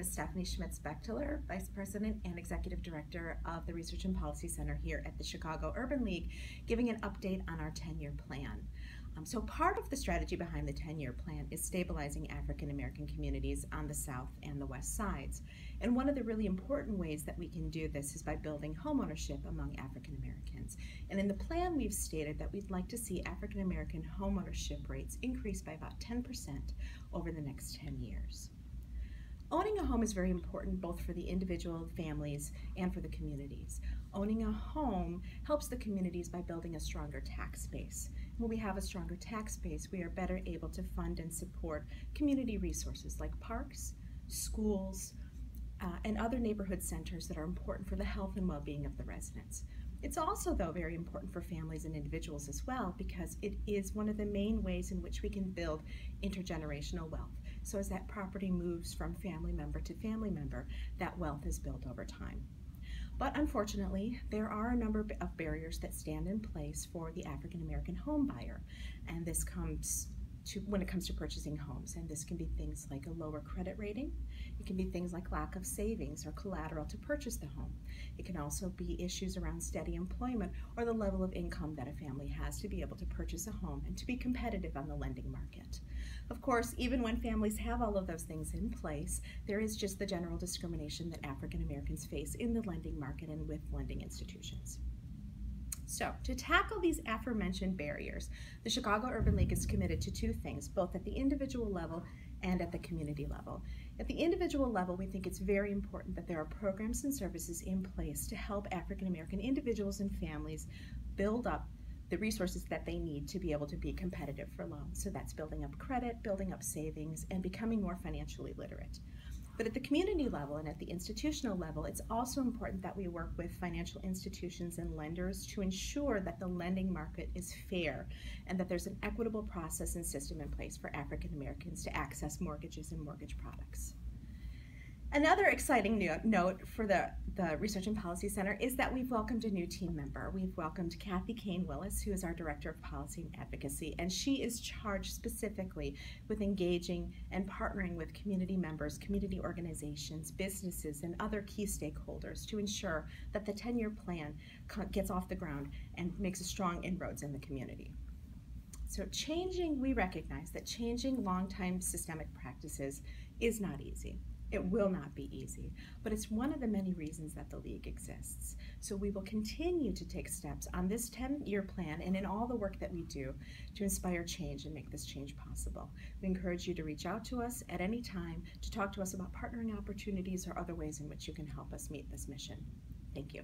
is Stephanie Schmitz-Bechtoler, Vice President and Executive Director of the Research and Policy Center here at the Chicago Urban League, giving an update on our 10-year plan. So part of the strategy behind the 10-year plan is stabilizing African American communities on the south and the west sides. And one of the really important ways that we can do this is by building homeownership among African Americans. And in the plan, we've stated that we'd like to see African American homeownership rates increase by about 10% over the next 10 years. Owning a home is very important both for the individual families and for the communities. Owning a home helps the communities by building a stronger tax base. When we have a stronger tax base, we are better able to fund and support community resources like parks, schools, and other neighborhood centers that are important for the health and well-being of the residents. It's also, though, very important for families and individuals as well, because it is one of the main ways in which we can build intergenerational wealth. So as that property moves from family member to family member, that wealth is built over time. But unfortunately, there are a number of barriers that stand in place for the African American home buyer, and this comes to when it comes to purchasing homes. And this can be things like a lower credit rating. It can be things like lack of savings or collateral to purchase the home. It can also be issues around steady employment or the level of income that a family has to be able to purchase a home and to be competitive on the lending market. Of course, even when families have all of those things in place, there is just the general discrimination that African Americans face in the lending market and with lending institutions. So, to tackle these aforementioned barriers, the Chicago Urban League is committed to two things, both at the individual level and at the community level. At the individual level, we think it's very important that there are programs and services in place to help African American individuals and families build up the resources that they need to be able to be competitive for loans. So that's building up credit, building up savings, and becoming more financially literate. But at the community level and at the institutional level, it's also important that we work with financial institutions and lenders to ensure that the lending market is fair and that there's an equitable process and system in place for African Americans to access mortgages and mortgage products. Another exciting note for the Research and Policy Center is that we've welcomed a new team member. We've welcomed Kathy Kane-Willis, who is our Director of Policy and Advocacy, and she is charged specifically with engaging and partnering with community members, community organizations, businesses, and other key stakeholders to ensure that the 10-year plan gets off the ground and makes a strong inroads in the community. So we recognize that changing long-time systemic practices is not easy. It will not be easy, but it's one of the many reasons that the League exists. So we will continue to take steps on this 10-year plan and in all the work that we do to inspire change and make this change possible. We encourage you to reach out to us at any time to talk to us about partnering opportunities or other ways in which you can help us meet this mission. Thank you.